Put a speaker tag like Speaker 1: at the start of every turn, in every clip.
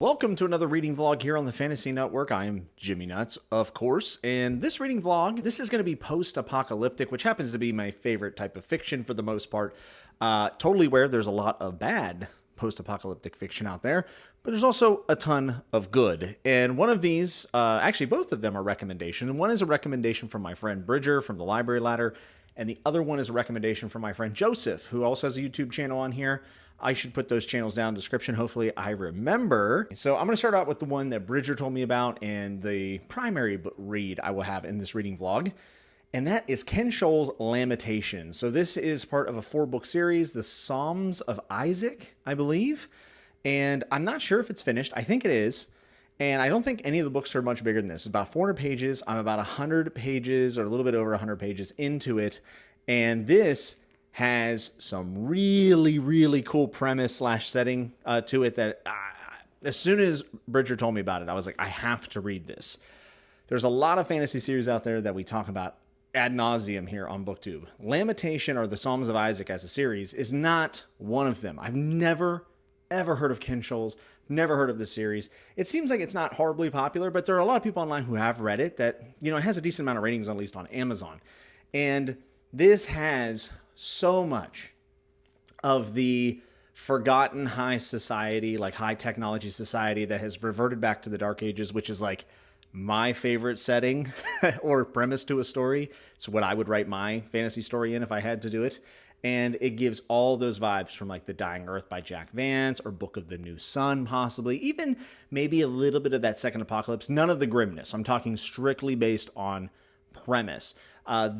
Speaker 1: Welcome to another reading vlog here on the Fantasy Network. I am Jimmy Nuts, of course, and this reading vlog, this is going to be post-apocalyptic, which happens to be my favorite type of fiction for the most part. Totally aware there's a lot of bad post-apocalyptic fiction out there, but there's also a ton of good. And one of these, actually both of them are recommendations. One is a recommendation from my friend Bridger from the Library Ladder, and the other one is a recommendation from my friend Joseph, who also has a YouTube channel on here. I should put those channels down in the description. Hopefully I remember. So I'm going to start out with the one that Bridger told me about and the primary read I will have in this reading vlog. And that is Ken Scholes' Lamentation. So this is part of a 4-book series, the Psalms of Isaac, I believe. And I'm not sure if it's finished. I think it is. And I don't think any of the books are much bigger than this. It's about 400 pages. I'm about 100 pages or a little bit over 100 pages into it. And this has some really cool premise slash setting to it that as soon as Bridger told me about it, I was like, I have to read this. There's a lot of fantasy series out there that we talk about ad nauseum here on BookTube. Lamentation, or the Psalms of Isaac as a series, is not one of them. I've never, ever heard of Ken Scholes, never heard of this series. It seems like it's not horribly popular, but there are a lot of people online who have read it that, you know, it has a decent amount of ratings, at least on Amazon. And this has so much of the forgotten high society, like high technology society that has reverted back to the Dark Ages, which is like my favorite setting or premise to a story. It's what I would write my fantasy story in if I had to do it. And it gives all those vibes from like The Dying Earth by Jack Vance or Book of the New Sun, possibly. Even maybe a little bit of that second apocalypse. None of the grimness. I'm talking strictly based on premise.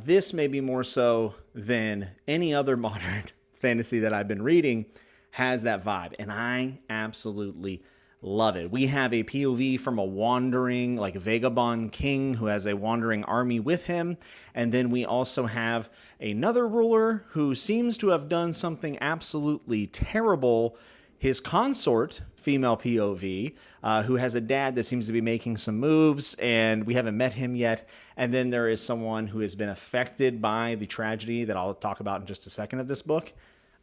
Speaker 1: This may be more so than any other modern fantasy that I've been reading has that vibe, and I absolutely love it. We have a POV from a wandering, like vagabond king who has a wandering army with him, and then we also have another ruler who seems to have done something absolutely terrible. His consort, female POV, who has a dad that seems to be making some moves, and we haven't met him yet. And then there is someone who has been affected by the tragedy that I'll talk about in just a second of this book,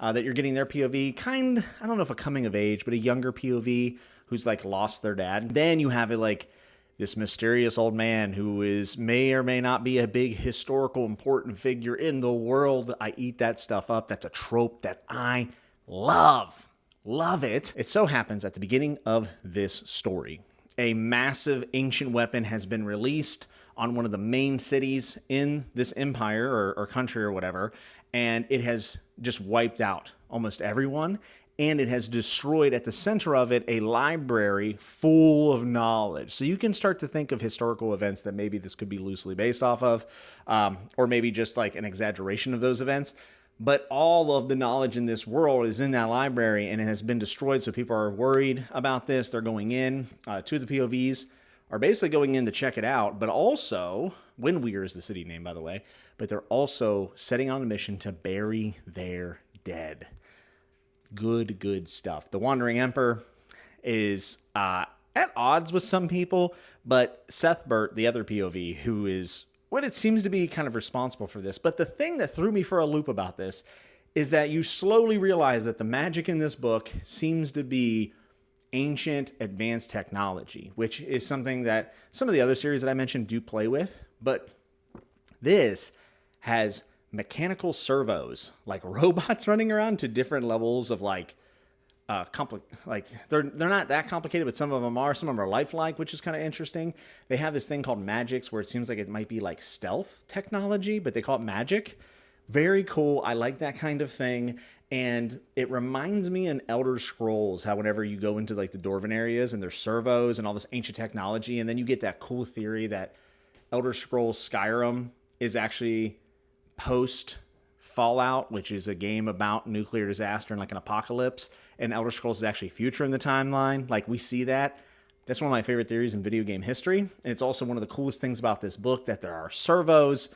Speaker 1: that you're getting their POV, I don't know if a coming of age, but a younger POV who's like lost their dad. Then you have it like this mysterious old man who may or may not be a big historical important figure in the world. I eat that stuff up. That's a trope that I love. Love it. It so happens at the beginning of this story, a massive ancient weapon has been released on one of the main cities in this empire or country or whatever, and it has just wiped out almost everyone, and it has destroyed at the center of it a library full of knowledge. So you can start to think of historical events that maybe this could be loosely based off of, or maybe just like an exaggeration of those events. But all of the knowledge in this world is in that library, and it has been destroyed. So people are worried about this. They're going in to the POVs, are basically going in to check it out. But also, Windweir is the city name, by the way. But they're also setting on a mission to bury their dead. Good stuff. The Wandering Emperor is at odds with some people, but Sethbert, the other POV, who is what it seems to be kind of responsible for this. But the thing that threw me for a loop about this is that you slowly realize that the magic in this book seems to be ancient advanced technology, which is something that some of the other series that I mentioned do play with. But this has mechanical servos, like robots running around to different levels of like they're not that complicated, but some of them are lifelike, which is kind of interesting. They have this thing called magics where it seems like it might be like stealth technology, but they call it magic. Very cool. I like that kind of thing. And it reminds me in Elder Scrolls how whenever you go into like the Dwarven areas and there's servos and all this ancient technology, and then you get that cool theory that Elder Scrolls Skyrim is actually post Fallout, which is a game about nuclear disaster and like an apocalypse, and Elder Scrolls is actually future in the timeline. Like, we see that. That's one of my favorite theories in video game history. And it's also one of the coolest things about this book, that there are servos,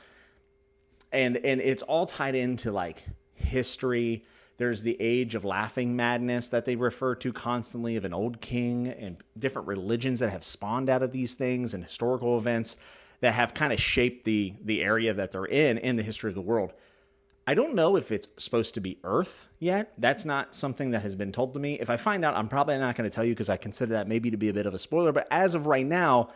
Speaker 1: and it's all tied into like history. There's the age of laughing madness that they refer to constantly, of an old king, and different religions that have spawned out of these things, and historical events that have kind of shaped the area that they're in the history of the world. I don't know if it's supposed to be Earth yet. That's not something that has been told to me. If I find out, I'm probably not going to tell you because I consider that maybe to be a bit of a spoiler. But as of right now,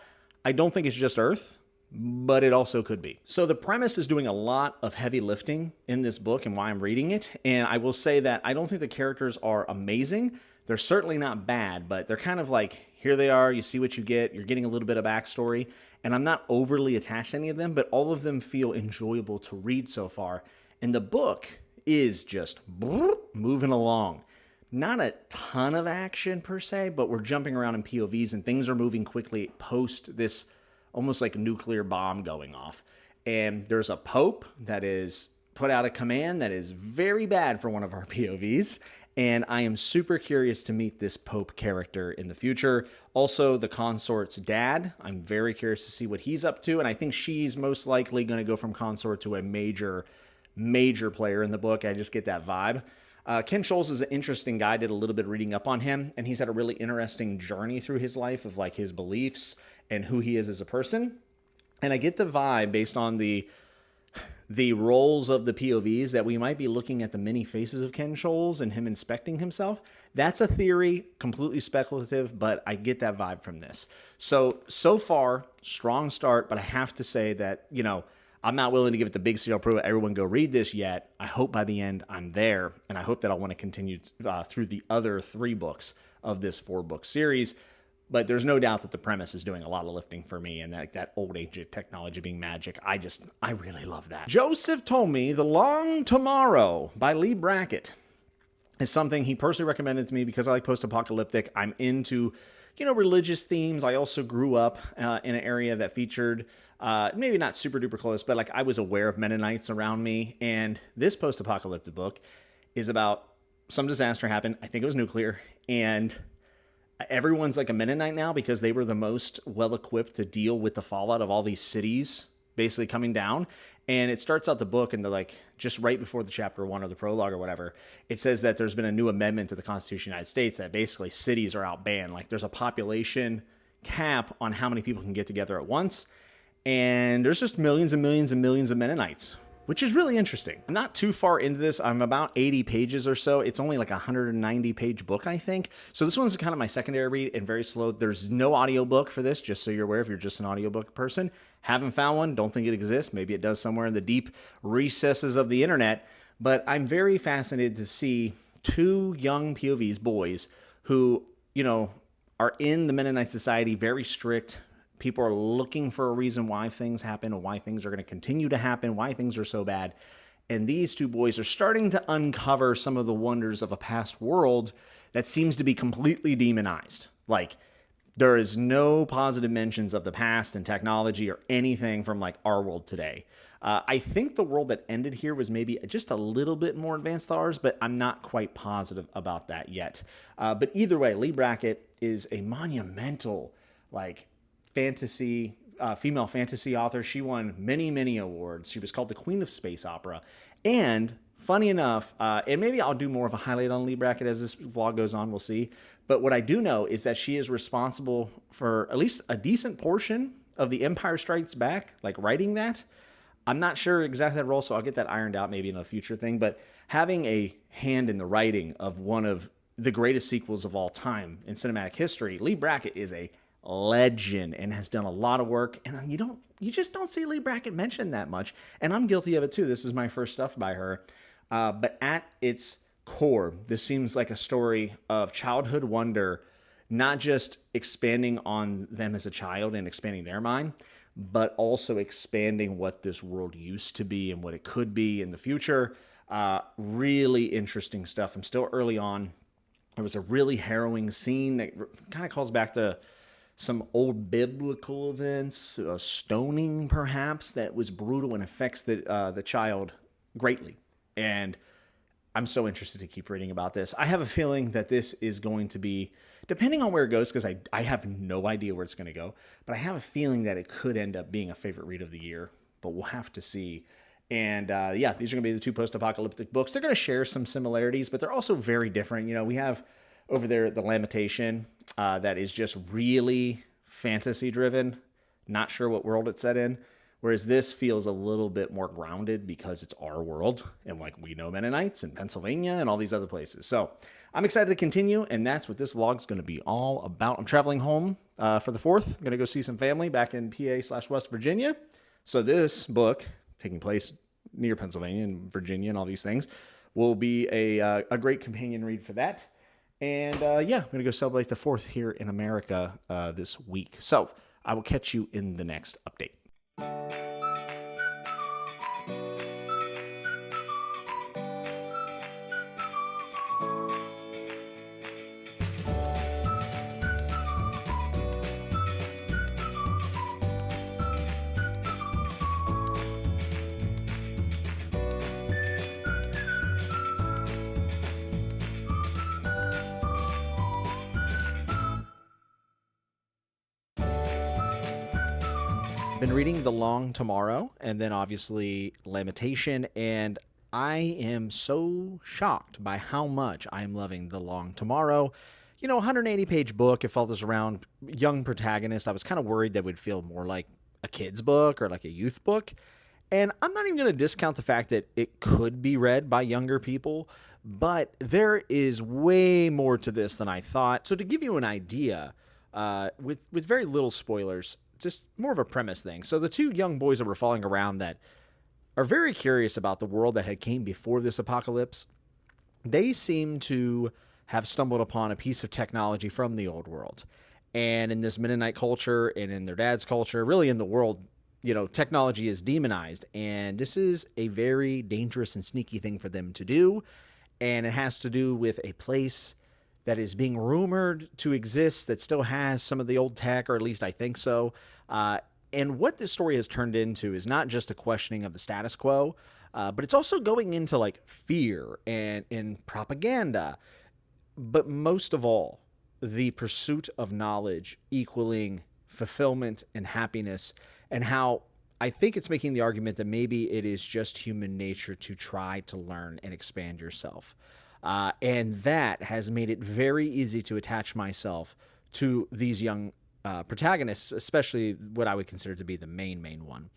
Speaker 1: I don't think it's just Earth, but it also could be. So the premise is doing a lot of heavy lifting in this book and why I'm reading it. And I will say that I don't think the characters are amazing. They're certainly not bad, but they're kind of like, here they are, you see what you get, you're getting a little bit of backstory. And I'm not overly attached to any of them, but all of them feel enjoyable to read so far. And the book is just moving along. Not a ton of action per se, but we're jumping around in POVs and things are moving quickly post this almost like a nuclear bomb going off. And there's a pope that is put out a command that is very bad for one of our POVs. And I am super curious to meet this pope character in the future. Also, the consort's dad, I'm very curious to see what he's up to. And I think she's most likely going to go from consort to a major player in the book. I just get that vibe. Ken Scholes is an interesting guy. I did a little bit of reading up on him, and he's had a really interesting journey through his life of like his beliefs and who he is as a person. And I get the vibe based on the roles of the POVs that we might be looking at the many faces of Ken Scholes and him inspecting himself. That's a theory, completely speculative, but I get that vibe from this. So far, strong start, but I have to say that, I'm not willing to give it the big seal approval. Everyone go read this yet. I hope by the end I'm there, and I hope that I want to continue through the other 3 books of this 4-book series. But there's no doubt that the premise is doing a lot of lifting for me, and that old ancient technology being magic, I really love that. Joseph told me The Long Tomorrow by Leigh Brackett is something he personally recommended to me because I like post-apocalyptic. I'm into, religious themes. I also grew up in an area that featured, maybe not super duper close, but like I was aware of Mennonites around me. And this post-apocalyptic book is about some disaster happened. I think it was nuclear, and everyone's like a Mennonite now because they were the most well-equipped to deal with the fallout of all these cities basically coming down. And it starts out the book, and they're like, just right before the chapter 1 or the prologue or whatever, it says that there's been a new amendment to the Constitution of the United States that basically cities are outbanned. Like there's a population cap on how many people can get together at once. And there's just millions and millions and millions of Mennonites, which is really interesting. I'm not too far into this. I'm about 80 pages or so. It's only like a 190-page book, I think. So this one's kind of my secondary read and very slow. There's no audiobook for this, just so you're aware if you're just an audiobook person. Haven't found one. Don't think it exists. Maybe it does somewhere in the deep recesses of the internet. But I'm very fascinated to see 2 young POVs, boys, who, are in the Mennonite society, very strict. People are looking for a reason why things happen and why things are going to continue to happen, why things are so bad. And these 2 boys are starting to uncover some of the wonders of a past world that seems to be completely demonized. Like, there is no positive mentions of the past and technology or anything from like our world today. I think the world that ended here was maybe just a little bit more advanced than ours, but I'm not quite positive about that yet. But either way, Leigh Brackett is a monumental, fantasy, female fantasy author. She won many, many awards. She was called the Queen of Space Opera. And funny enough, and maybe I'll do more of a highlight on Leigh Brackett as this vlog goes on, we'll see. But what I do know is that she is responsible for at least a decent portion of The Empire Strikes Back, like writing that. I'm not sure exactly that role, so I'll get that ironed out maybe in a future thing. But having a hand in the writing of one of the greatest sequels of all time in cinematic history, Leigh Brackett is a legend and has done a lot of work. And you just don't see Leigh Brackett mentioned that much. And I'm guilty of it too. This is my first stuff by her. But at its core, this seems like a story of childhood wonder, not just expanding on them as a child and expanding their mind, but also expanding what this world used to be and what it could be in the future. Really interesting stuff. I'm still early on. There was a really harrowing scene that kind of calls back to some old biblical events, stoning perhaps, that was brutal and affects the child greatly. And I'm so interested to keep reading about this. I have a feeling that this is going to be, depending on where it goes, because I have no idea where it's going to go, but I have a feeling that it could end up being a favorite read of the year, but we'll have to see. And these are going to be the 2 post-apocalyptic books. They're going to share some similarities, but they're also very different. We have over there the Lamentation that is just really fantasy-driven. Not sure what world it's set in. Whereas this feels a little bit more grounded because it's our world and like we know Mennonites and Pennsylvania and all these other places. So I'm excited to continue, and that's what this vlog's going to be all about. I'm traveling home for the 4th. I'm going to go see some family back in PA/West Virginia. So this book, taking place near Pennsylvania and Virginia and all these things, will be a great companion read for that. And yeah, I'm going to go celebrate the 4th here in America this week. So I will catch you in the next update. Been reading The Long Tomorrow and then obviously Lamentation, and I am so shocked by how much I am loving The Long Tomorrow. 180-page book. It follows around young protagonist. I was kind of worried that would feel more like a kid's book or like a youth book. And I'm not even going to discount the fact that it could be read by younger people, but there is way more to this than I thought. So to give you an idea, with very little spoilers, just more of a premise thing. So the two young boys that were following around that are very curious about the world that had came before this apocalypse, they seem to have stumbled upon a piece of technology from the old world. And in this Mennonite culture and in their dad's culture, really in the world, technology is demonized. And this is a very dangerous and sneaky thing for them to do. And it has to do with a place that is being rumored to exist that still has some of the old tech, or at least I think so. And what this story has turned into is not just a questioning of the status quo, but it's also going into like fear and propaganda. But most of all, the pursuit of knowledge equaling fulfillment and happiness, and how I think it's making the argument that maybe it is just human nature to try to learn and expand yourself. And that has made it very easy to attach myself to these young protagonists, especially what I would consider to be the main one.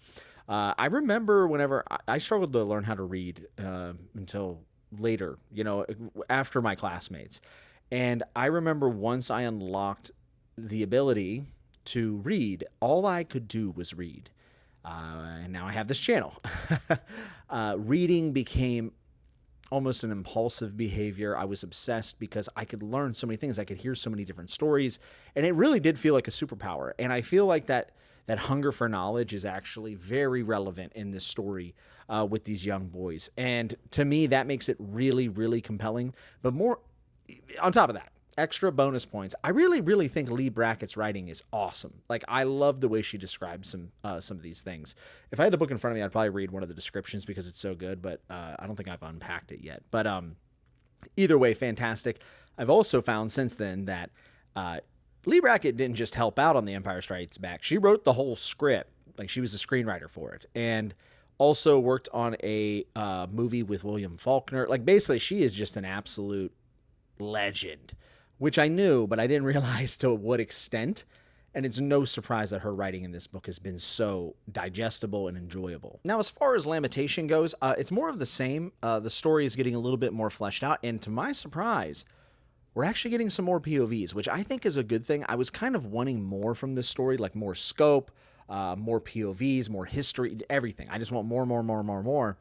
Speaker 1: I remember whenever I struggled to learn how to read until later, after my classmates. And I remember once I unlocked the ability to read, all I could do was read. And now I have this channel. Reading became almost an impulsive behavior. I was obsessed because I could learn so many things. I could hear so many different stories, and it really did feel like a superpower. And I feel like that hunger for knowledge is actually very relevant in this story with these young boys. And to me, that makes it really, really compelling. But more on top of that, extra bonus points. I really, really think Leigh Brackett's writing is awesome. Like, I love the way she describes some of these things. If I had a book in front of me, I'd probably read one of the descriptions because it's so good, but I don't think I've unpacked it yet. But either way, fantastic. I've also found since then that Leigh Brackett didn't just help out on The Empire Strikes Back. She wrote the whole script. Like, she was a screenwriter for it. And also worked on a movie with William Faulkner. Like, basically, she is just an absolute legend, which I knew, but I didn't realize to what extent. And it's no surprise that her writing in this book has been so digestible and enjoyable. Now, as far as Lamentation goes, it's more of the same. The story is getting a little bit more fleshed out, and to my surprise, we're actually getting some more POVs, which I think is a good thing. I was kind of wanting more from this story, like more scope, more POVs, more history, everything. I just want more.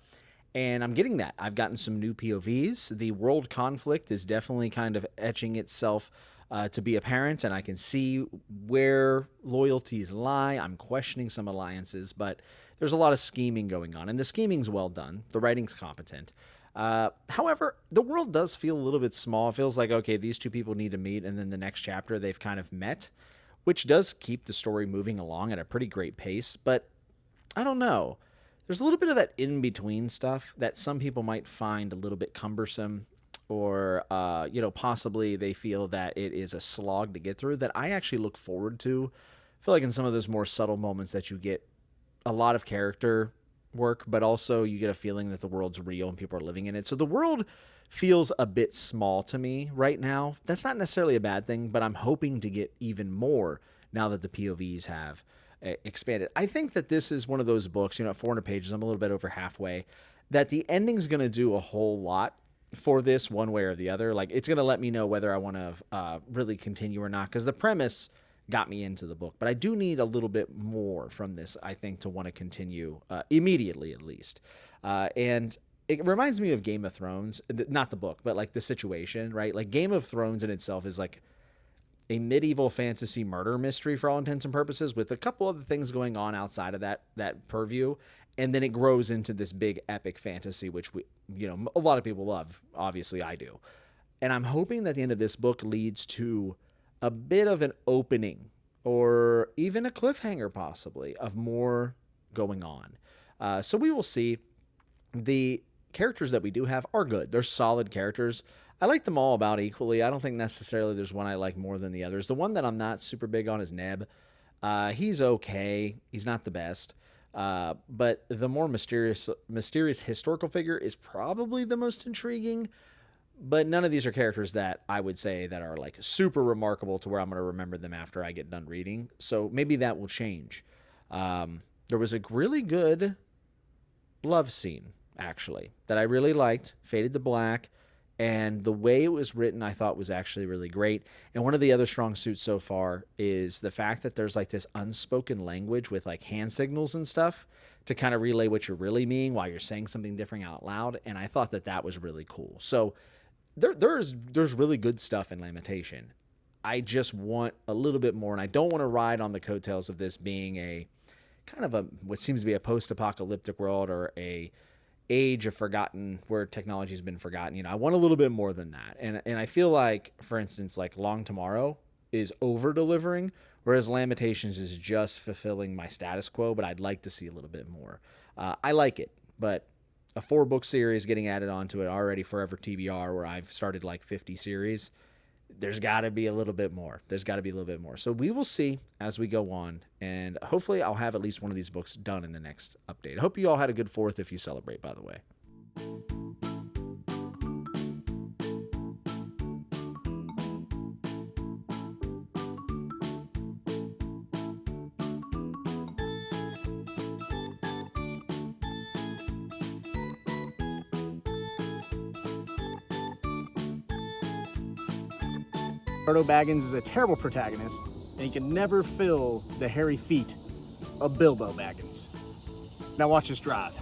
Speaker 1: And I'm getting that. I've gotten some new POVs. The world conflict is definitely kind of etching itself to be apparent, and I can see where loyalties lie. I'm questioning some alliances, but there's a lot of scheming going on, and the scheming's well done. The writing's competent. However, the world does feel a little bit small. It feels like, okay, these two people need to meet, and then the next chapter they've kind of met, which does keep the story moving along at a pretty great pace, but I don't know. There's a little bit of that in-between stuff that some people might find a little bit cumbersome, or, possibly they feel that it is a slog to get through, that I actually look forward to. I feel like in some of those more subtle moments that you get a lot of character work, but also you get a feeling that the world's real and people are living in it. So the world feels a bit small to me right now. That's not necessarily a bad thing, but I'm hoping to get even more now that the POVs have expanded. I think that this is one of those books, at 400 pages, I'm a little bit over halfway, that the ending's going to do a whole lot for this one way or the other. Like, it's going to let me know whether I want to really continue or not, because the premise got me into the book. But I do need a little bit more from this, I think, to want to continue immediately, at least. And it reminds me of Game of Thrones, not the book, but like the situation, right? Like, Game of Thrones in itself is like a medieval fantasy murder mystery for all intents and purposes, with a couple other things going on outside of that purview. And then it grows into this big epic fantasy, which a lot of people love. Obviously I do. And I'm hoping that the end of this book leads to a bit of an opening, or even a cliffhanger possibly, of more going on. So we will see. The characters that we do have are good. They're solid characters. I like them all about equally. I don't think necessarily there's one I like more than the others. The one that I'm not super big on is Neb. He's okay. He's not the best. But the more mysterious historical figure is probably the most intriguing. But none of these are characters that I would say that are like super remarkable to where I'm going to remember them after I get done reading. So maybe that will change. There was a really good love scene, actually, that I really liked, Faded to Black. And the way it was written, I thought was actually really great. And one of the other strong suits so far is the fact that there's like this unspoken language with like hand signals and stuff to kind of relay what you're really meaning while you're saying something different out loud. And I thought that was really cool. So there's really good stuff in Lamentation. I just want a little bit more, and I don't want to ride on the coattails of this being a kind of what seems to be a post-apocalyptic world, or a age of forgotten, where technology has been forgotten. I want a little bit more than that. And I feel like, for instance, like Long Tomorrow is over delivering, whereas Lamentations is just fulfilling my status quo, but I'd like to see a little bit more. I like it, but a 4-book series getting added onto it already, forever TBR, where I've started like 50 series, there's got to be a little bit more. So we will see as we go on, and hopefully I'll have at least one of these books done in the next update. I hope you all had a good 4th if you celebrate, by the way.
Speaker 2: Frodo Baggins is a terrible protagonist, and he can never fill the hairy feet of Bilbo Baggins. Now watch us drive.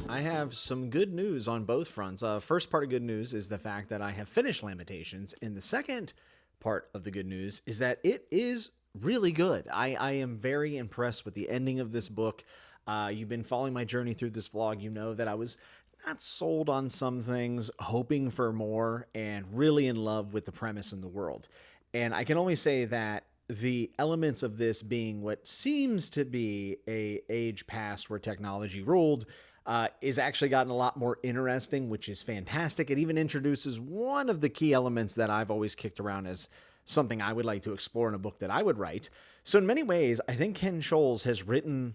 Speaker 1: I have some good news on both fronts. First part of good news is the fact that I have finished Lamentations, and the second part of the good news is that it is really good. I am very impressed with the ending of this book. You've been following my journey through this vlog. You know that I was not sold on some things, hoping for more, and really in love with the premise and the world. And I can only say that the elements of this being what seems to be a age past where technology ruled is actually gotten a lot more interesting, which is fantastic. It even introduces one of the key elements that I've always kicked around as something I would like to explore in a book that I would write. So in many ways, I think Ken Scholes has written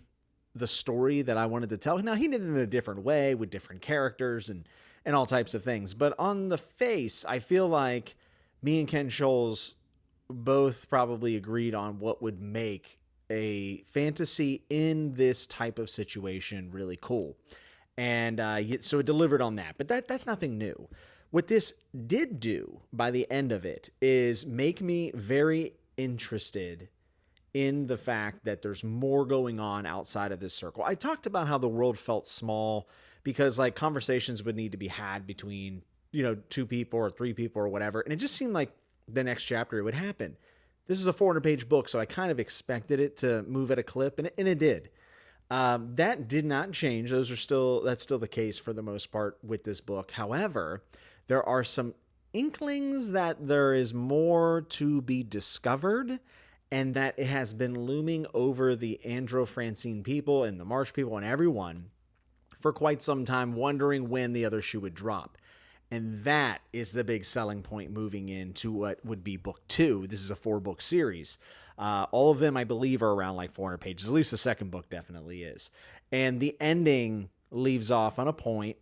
Speaker 1: the story that I wanted to tell. Now, he did it in a different way with different characters and all types of things. But on the face, I feel like me and Ken Scholes both probably agreed on what would make a fantasy in this type of situation really cool. And so it delivered on that. But that's nothing new. What this did do by the end of it is make me very interested in the fact that there's more going on outside of this circle. I talked about how the world felt small because like conversations would need to be had between, 2 people or 3 people or whatever. And it just seemed like the next chapter it would happen. This is a 400-page book, so I kind of expected it to move at a clip, and it did. That did not change. That's still the case for the most part with this book. However, there are some inklings that there is more to be discovered, and that it has been looming over the Andro-Francine people and the Marsh people and everyone for quite some time, wondering when the other shoe would drop. And that is the big selling point moving into what would be book 2. This is a 4-book series. All of them, I believe, are around like 400 pages. At least the second book definitely is. And the ending leaves off on a point,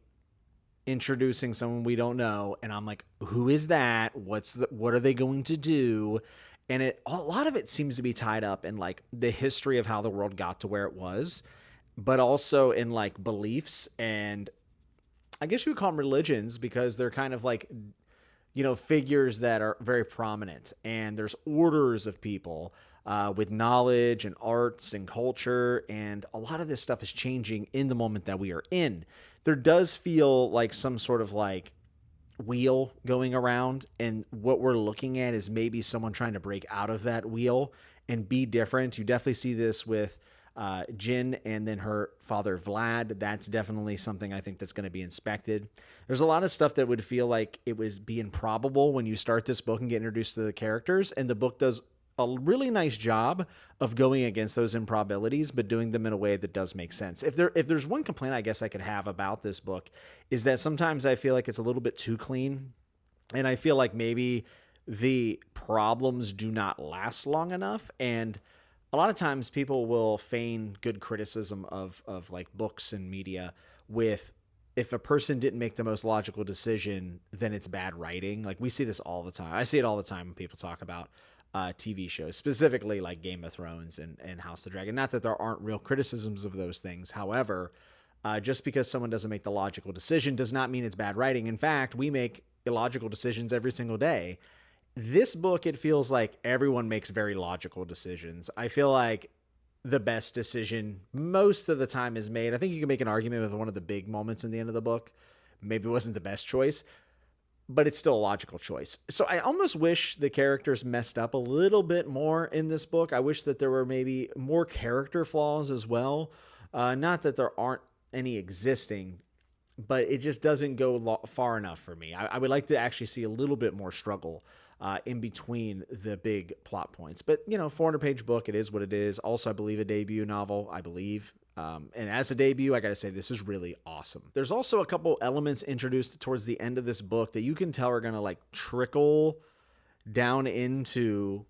Speaker 1: introducing someone we don't know. And I'm like, who is that? What are they going to do? And a lot of it seems to be tied up in like the history of how the world got to where it was, but also in like beliefs, and I guess you would call them religions, because they're kind of like, figures that are very prominent. And there's orders of people with knowledge and arts and culture. And a lot of this stuff is changing in the moment that we are in. There does feel like some sort of like wheel going around. And what we're looking at is maybe someone trying to break out of that wheel and be different. You definitely see this with Jin and then her father Vlad. That's definitely something I think that's going to be inspected. There's a lot of stuff that would feel like it was be improbable when you start this book and get introduced to the characters, and the book does a really nice job of going against those improbabilities, but doing them in a way that does make sense. If there's one complaint I guess I could have about this book, is that sometimes I feel like it's a little bit too clean, and I feel like maybe the problems do not last long enough. And a lot of times people will feign good criticism of like books and media with, if a person didn't make the most logical decision, then it's bad writing. Like we see this all the time. I see it all the time when people talk about TV shows, specifically like Game of Thrones and House of the Dragon. Not that there aren't real criticisms of those things. However, just because someone doesn't make the logical decision does not mean it's bad writing. In fact, we make illogical decisions every single day. This book, it feels like everyone makes very logical decisions. I feel like the best decision most of the time is made. I think you can make an argument with one of the big moments in the end of the book. Maybe it wasn't the best choice, but it's still a logical choice. So I almost wish the characters messed up a little bit more in this book. I wish that there were maybe more character flaws as well. Not that there aren't any existing, but it just doesn't go far enough for me. I would like to actually see a little bit more struggle in between the big plot points. But, 400-page book, it is what it is. Also, I believe a debut novel, I believe. And as a debut, I got to say, this is really awesome. There's also a couple elements introduced towards the end of this book that you can tell are going to like trickle down fantasy.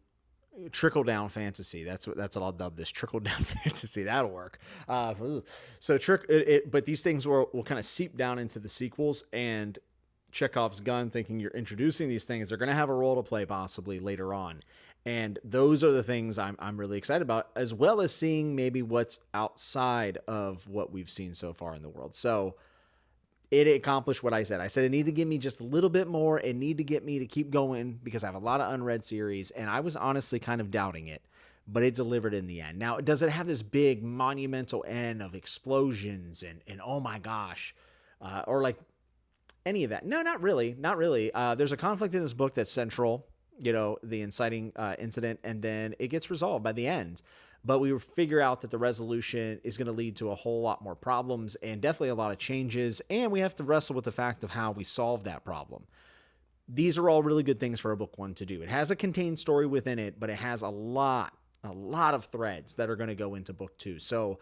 Speaker 1: That's what I'll dub this, trickle down fantasy. That'll work. But these things will kind of seep down into the sequels, and Chekhov's gun, thinking you're introducing these things, they're going to have a role to play possibly later on. And those are the things I'm really excited about, as well as seeing maybe what's outside of what we've seen so far in the world. So it accomplished what I said. I said it needed to give me just a little bit more. It needed to get me to keep going because I have a lot of unread series, and I was honestly kind of doubting it, but it delivered in the end. Now, does it have this big monumental end of explosions and oh my gosh, or like any of that? No, not really. Not really. There's a conflict in this book that's central, the inciting incident, and then it gets resolved by the end. But we figure out that the resolution is going to lead to a whole lot more problems and definitely a lot of changes. And we have to wrestle with the fact of how we solve that problem. These are all really good things for a book one to do. It has a contained story within it, but it has a lot of threads that are going to go into book two. So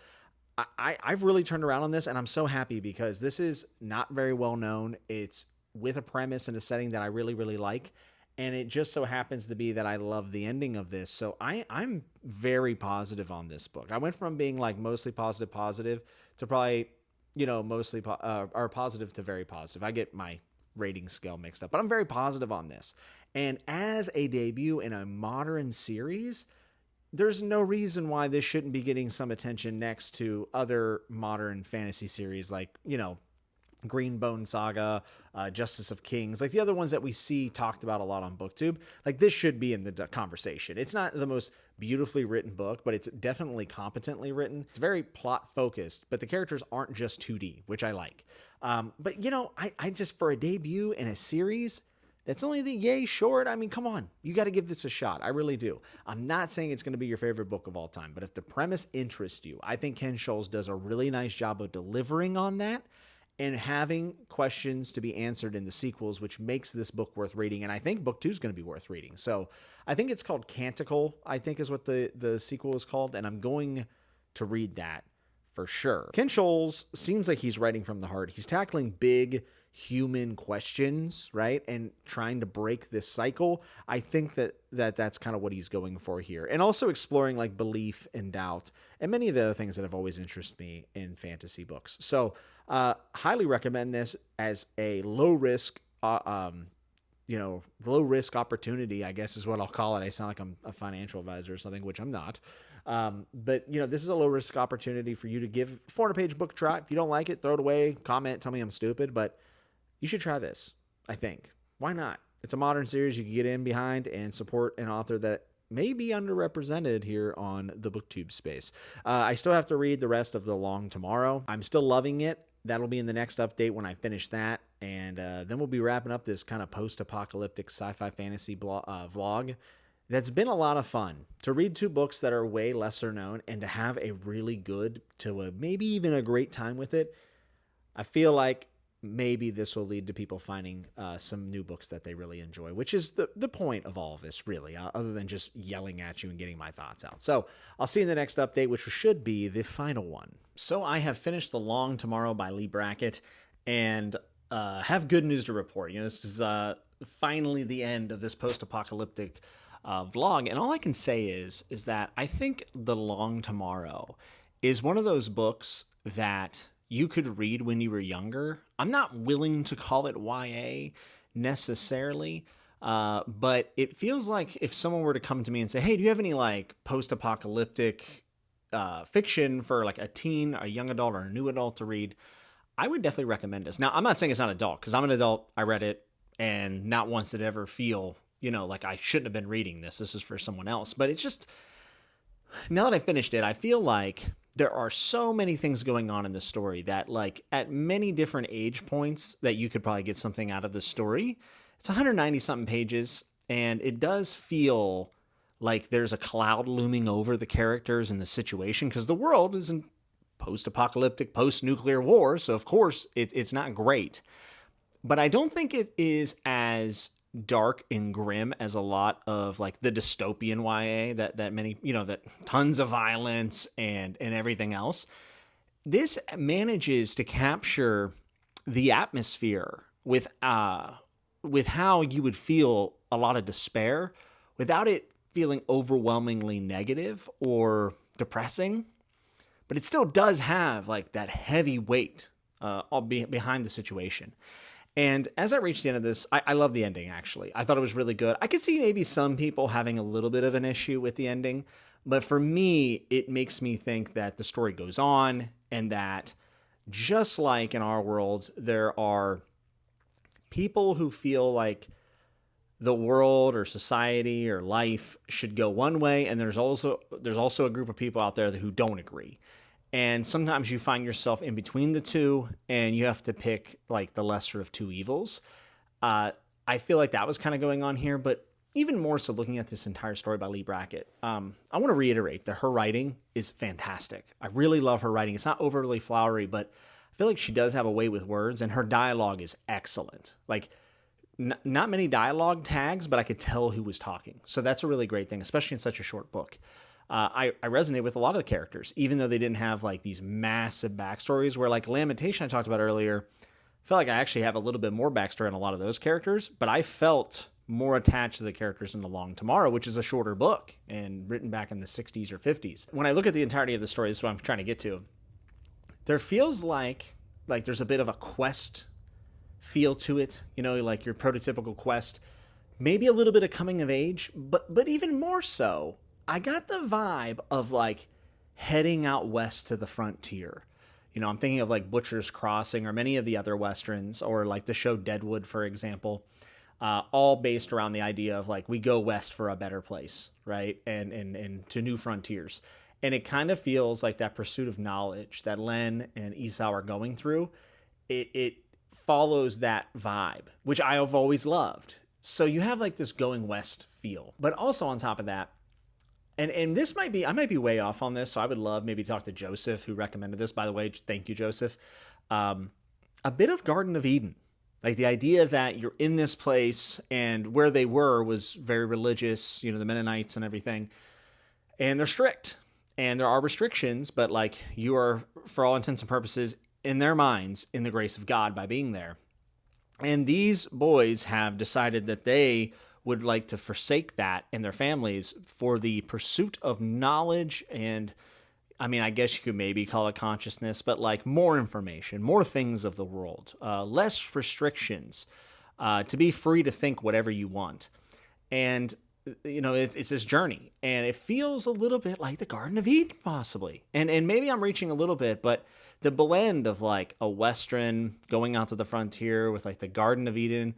Speaker 1: I've really turned around on this, and I'm so happy because this is not very well known. It's with a premise and a setting that I really, really like. And it just so happens to be that I love the ending of this. So I'm very positive on this book. I went from being like mostly positive to probably, mostly or positive to very positive. I get my rating scale mixed up, but I'm very positive on this. And as a debut in a modern series, there's no reason why this shouldn't be getting some attention next to other modern fantasy series like, Greenbone Saga, Justice of Kings, like the other ones that we see talked about a lot on BookTube. Like this should be in the conversation. It's not the most beautifully written book, but it's definitely competently written. It's very plot focused, but the characters aren't just 2D, which I like. But I just, for a debut in a series that's only the yay short, I mean, come on, you got to give this a shot. I really do. I'm not saying it's going to be your favorite book of all time, but if the premise interests you, I think Ken Scholes does a really nice job of delivering on that and having questions to be answered in the sequels, which makes this book worth reading. And I think book two is going to be worth reading. So I think it's called Canticle, I think is what the sequel is called. And I'm going to read that for sure. Ken Scholes seems like he's writing from the heart. He's tackling big human questions, right? And trying to break this cycle. I think that's kind of what he's going for here. And also exploring like belief and doubt and many of the other things that have always interested me in fantasy books. So highly recommend this as a low risk low risk opportunity, I guess is what I'll call it. I sound like I'm a financial advisor or something, which I'm not. But this is a low risk opportunity for you to give 400-page book a try. If you don't like it, throw it away, comment, tell me I'm stupid, but you should try this, I think. Why not? It's a modern series you can get in behind and support an author that may be underrepresented here on the BookTube space. I still have to read the rest of The Long Tomorrow. I'm still loving it. That'll be in the next update when I finish that. And then we'll be wrapping up this kind of post-apocalyptic sci-fi fantasy vlog. That's been a lot of fun to read 2 books that are way lesser known and to have a really good to maybe even a great time with it. I feel like maybe this will lead to people finding some new books that they really enjoy, which is the point of all of this, really, other than just yelling at you and getting my thoughts out. So I'll see you in the next update, which should be the final one. So I have finished The Long Tomorrow by Leigh Brackett, and have good news to report. This is finally the end of this post-apocalyptic vlog, and all I can say is that I think The Long Tomorrow is one of those books that you could read when you were younger. I'm not willing to call it YA necessarily, but it feels like if someone were to come to me and say, hey, do you have any like post-apocalyptic fiction for like a teen, a young adult, or a new adult to read, I would definitely recommend this. Now, I'm not saying it's not adult, because I'm an adult. I read it, and not once did it ever feel, like I shouldn't have been reading this. This is for someone else. But it's just, now that I finished it, I feel like there are so many things going on in this story that, like, at many different age points that you could probably get something out of the story. It's 190-something pages, and it does feel like there's a cloud looming over the characters and the situation, because the world is in post-apocalyptic, post-nuclear war, so of course it's not great. But I don't think it is as dark and grim as a lot of like the dystopian YA that many, that tons of violence and everything else. This manages to capture the atmosphere with how you would feel a lot of despair without it feeling overwhelmingly negative or depressing. But it still does have like that heavy weight behind the situation. And as I reached the end of this, I love the ending, actually. I thought it was really good. I could see maybe some people having a little bit of an issue with the ending, but for me, it makes me think that the story goes on, and that just like in our world, there are people who feel like the world or society or life should go one way, and there's also a group of people out there who don't agree. And sometimes you find yourself in between the two, and you have to pick like the lesser of two evils. I feel like that was kind of going on here, but even more so looking at this entire story by Leigh Brackett. I want to reiterate that her writing is fantastic. I really love her writing. It's not overly flowery, but I feel like she does have a way with words, and her dialogue is excellent. Like, not many dialogue tags, but I could tell who was talking. So that's a really great thing, especially in such a short book. I resonate with a lot of the characters, even though they didn't have like these massive backstories, where like Lamentation I talked about earlier, I felt like I actually have a little bit more backstory on a lot of those characters, but I felt more attached to the characters in The Long Tomorrow, which is a shorter book and written back in the 60s or 50s. When I look at the entirety of the story, this is what I'm trying to get to. There feels like there's a bit of a quest feel to it, like your prototypical quest, maybe a little bit of coming of age, but even more so, I got the vibe of like heading out west to the frontier. I'm thinking of like Butcher's Crossing or many of the other Westerns, or like the show Deadwood, for example, all based around the idea of like we go west for a better place, right? And to new frontiers. And it kind of feels like that pursuit of knowledge that Len and Esau are going through. It follows that vibe, which I have always loved. So you have like this going west feel, but also on top of that, and this might be, I might be way off on this, so I would love maybe to talk to Joseph, who recommended this, by the way. Thank you, Joseph. A bit of Garden of Eden. Like the idea that you're in this place, and where they were was very religious, the Mennonites and everything. And they're strict, and there are restrictions, but like you are, for all intents and purposes, in their minds, in the grace of God by being there. And these boys have decided that they would like to forsake that and their families for the pursuit of knowledge and, I guess you could maybe call it consciousness, but like more information, more things of the world, less restrictions, to be free to think whatever you want. And, it's this journey, and it feels a little bit like the Garden of Eden, possibly. And maybe I'm reaching a little bit, but the blend of like a Western going out to the frontier with like the Garden of Eden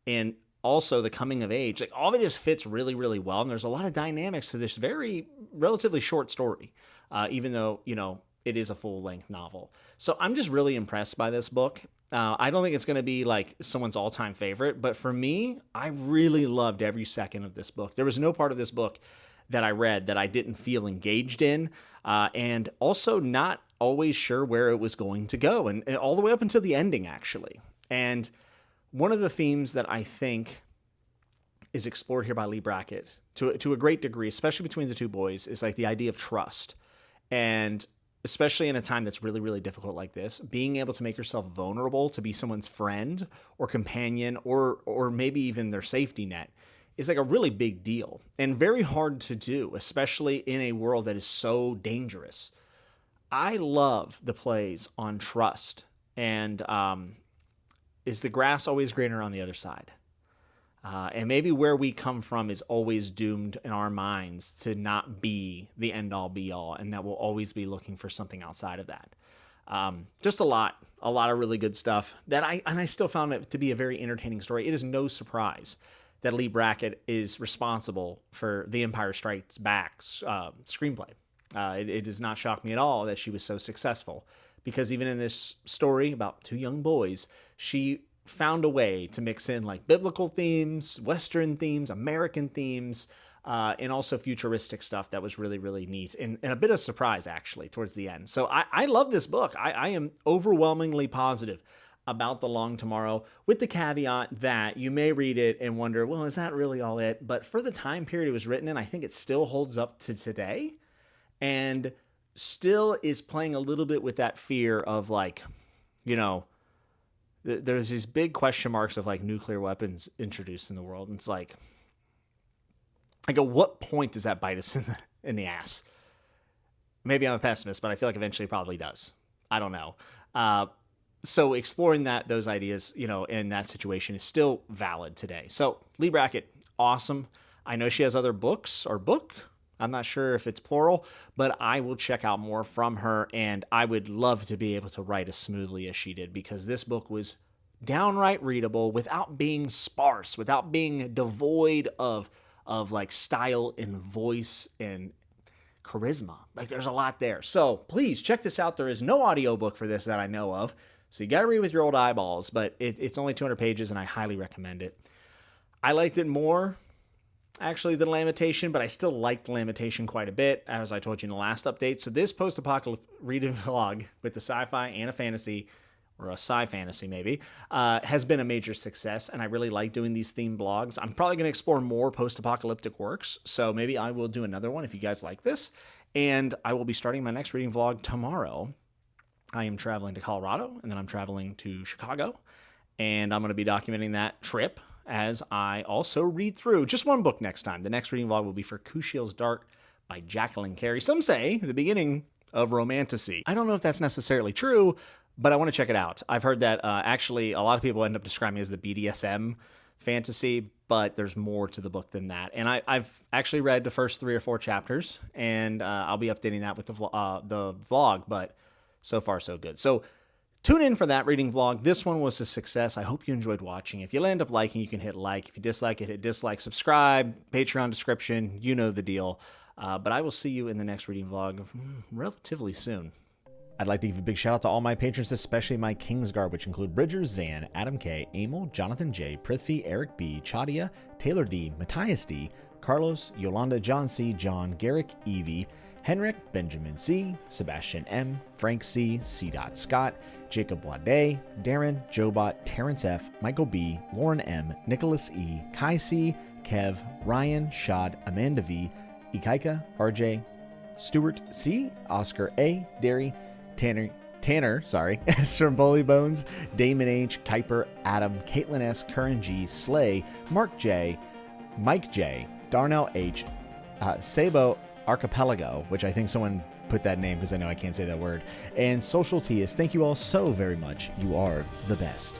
Speaker 1: and also the coming of age, like all of it just fits really, really well. And there's a lot of dynamics to this very relatively short story, even though, it is a full length novel. So I'm just really impressed by this book. I don't think it's going to be like someone's all time favorite, but for me, I really loved every second of this book. There was no part of this book that I read that I didn't feel engaged in, and also not always sure where it was going to go, and all the way up until the ending, actually. And one of the themes that I think is explored here by Leigh Brackett to a great degree, especially between the two boys, is like the idea of trust. And especially in a time that's really, really difficult like this, being able to make yourself vulnerable to be someone's friend or companion or maybe even their safety net is like a really big deal and very hard to do, especially in a world that is so dangerous. I love the plays on trust and is the grass always greener on the other side? And maybe where we come from is always doomed in our minds to not be the end all be all, and that we'll always be looking for something outside of that. Just a lot of really good stuff that I still found it to be a very entertaining story. It is no surprise that Leigh Brackett is responsible for The Empire Strikes Back screenplay. It does not shock me at all that she was so successful, because even in this story about two young boys, she found a way to mix in like biblical themes, Western themes, American themes, and also futuristic stuff that was really, really neat and a bit of surprise actually towards the end. So I love this book. I am overwhelmingly positive about The Long Tomorrow, with the caveat that you may read it and wonder, well, is that really all it? But for the time period it was written in, I think it still holds up to today and still is playing a little bit with that fear of like, there's these big question marks of like nuclear weapons introduced in the world. And it's like at what point does that bite us in the ass? Maybe I'm a pessimist, but I feel like eventually it probably does. I don't know. So exploring those ideas, in that situation is still valid today. So Leigh Brackett, awesome. I know she has other books or book. I'm not sure if it's plural, but I will check out more from her, and I would love to be able to write as smoothly as she did, because this book was downright readable without being sparse, without being devoid of like style and voice and charisma. Like there's a lot there. So please check this out. There is no audiobook for this that I know of, so you got to read with your old eyeballs, but it's only 200 pages, and I highly recommend it. I liked it more actually than Lamentation, but I still liked Lamentation quite a bit, as I told you in the last update. So this post-apocalyptic reading vlog with the sci-fi and a fantasy, or a sci-fantasy maybe, has been a major success, and I really like doing these themed vlogs. I'm probably going to explore more post-apocalyptic works, so maybe I will do another one if you guys like this, and I will be starting my next reading vlog tomorrow. I am traveling to Colorado, and then I'm traveling to Chicago, and I'm going to be documenting that trip as I also read through just one book next time. The next reading vlog will be for Kushiel's Dark by Jacqueline Carey. Some say the beginning of romantasy. I don't know if that's necessarily true, but I want to check it out. I've heard that actually a lot of people end up describing it as the BDSM fantasy, but there's more to the book than that. And I've actually read the first 3 or 4 chapters, and I'll be updating that with the vlog, but so far so good. So tune in for that reading vlog. This one was a success. I hope you enjoyed watching. If you end up liking, you can hit like. If you dislike it, hit dislike. Subscribe, Patreon description, you know the deal. But I will see you in the next reading vlog relatively soon. I'd like to give a big shout out to all my patrons, especially my Kingsguard, which include Bridger, Zan, Adam K, Emil, Jonathan J, Prithvi, Eric B, Chadia, Taylor D, Matthias D, Carlos, Yolanda, John C, John, Garrick, Evie, Henrik, Benjamin C, Sebastian M, Frank C, C. Scott, Jacob Wade, Darren, Jobot, Terrence F, Michael B, Lauren M, Nicholas E, Kai C, Kev, Ryan, Shad, Amanda V, Ikaika, RJ, Stuart C, Oscar A, Derry, Tanner, Stromboli Bones, Damon H, Kuiper, Adam, Caitlin S, Curran G, Slay, Mark J, Mike J, Darnell H, Sabo Archipelago, which I think someone put that name because I know I can't say that word, and Social Tias. Thank you all so very much. You are the best.